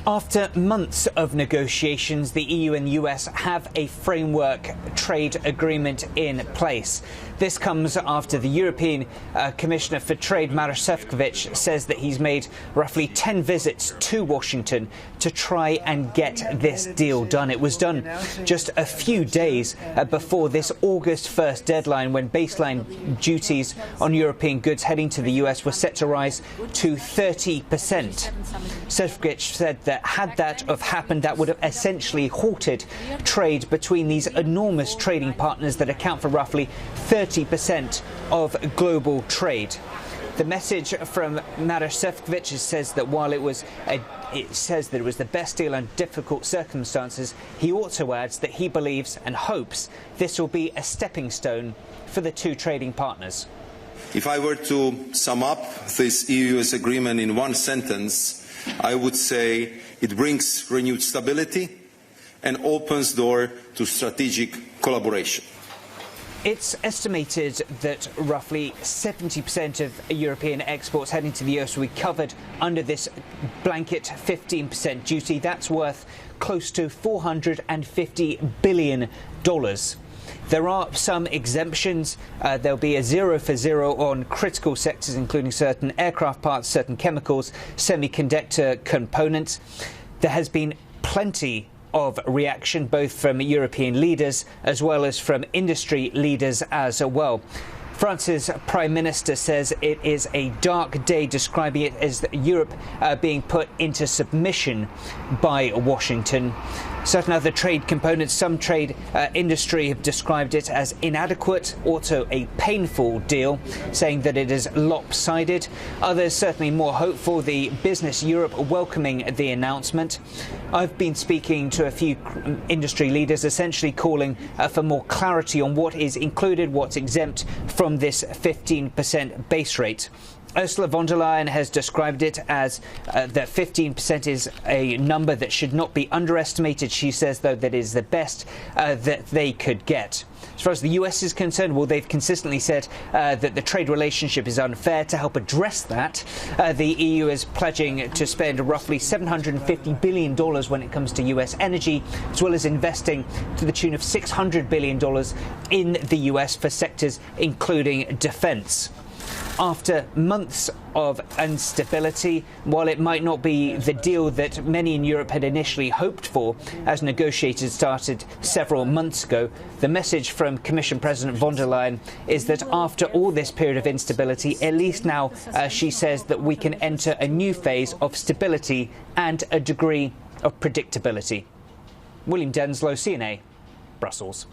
After months of negotiations, the EU and US have a framework trade agreement in place. This comes after the European Commissioner for Trade, Maroš Šefčovič, says that he's made roughly 10 visits to Washington to try and get this deal done. It was done just a few days before this August 1st deadline, when baseline duties on European goods heading to the US were set to rise to 30%. Šefčovič said that had that have happened, that would have essentially halted trade between these enormous trading partners that account for roughly 30% of global trade. The message from Maroš Šefčovič says that while it was the best deal under difficult circumstances, he also adds that he believes and hopes this will be a stepping stone for the two trading partners. If I were to sum up this EU-US agreement in one sentence, I would say it brings renewed stability and opens the door to strategic collaboration. It's estimated that roughly 70% of European exports heading to the US will be covered under this blanket 15% duty. That's worth close to $450 billion. There are some exemptions. There'll be a 0 for 0 on critical sectors, including certain aircraft parts, certain chemicals, semiconductor components. There has been plenty of reaction, both from European leaders as well as from industry leaders as well. France's Prime Minister says it is a dark day, describing it as Europe being put into submission by Washington. Certain other trade components, some trade industry have described it as inadequate, also a painful deal, saying that it is lopsided. Others certainly more hopeful, the Business Europe welcoming the announcement. I've been speaking to a few industry leaders, essentially calling for more clarity on what is included, what's exempt from this 15% base rate. Ursula von der Leyen has described it as that 15% is a number that should not be underestimated. She says, though, that it is the best that they could get. As far as the US is concerned, well, they've consistently said that the trade relationship is unfair. To help address that, the EU is pledging to spend roughly $750 billion when it comes to US energy, as well as investing to the tune of $600 billion in the US for sectors including defence. After months of instability, while it might not be the deal that many in Europe had initially hoped for as negotiations started several months ago, the message from Commission President von der Leyen is that after all this period of instability, at least now she says that we can enter a new phase of stability and a degree of predictability. William Denselow, CNA, Brussels.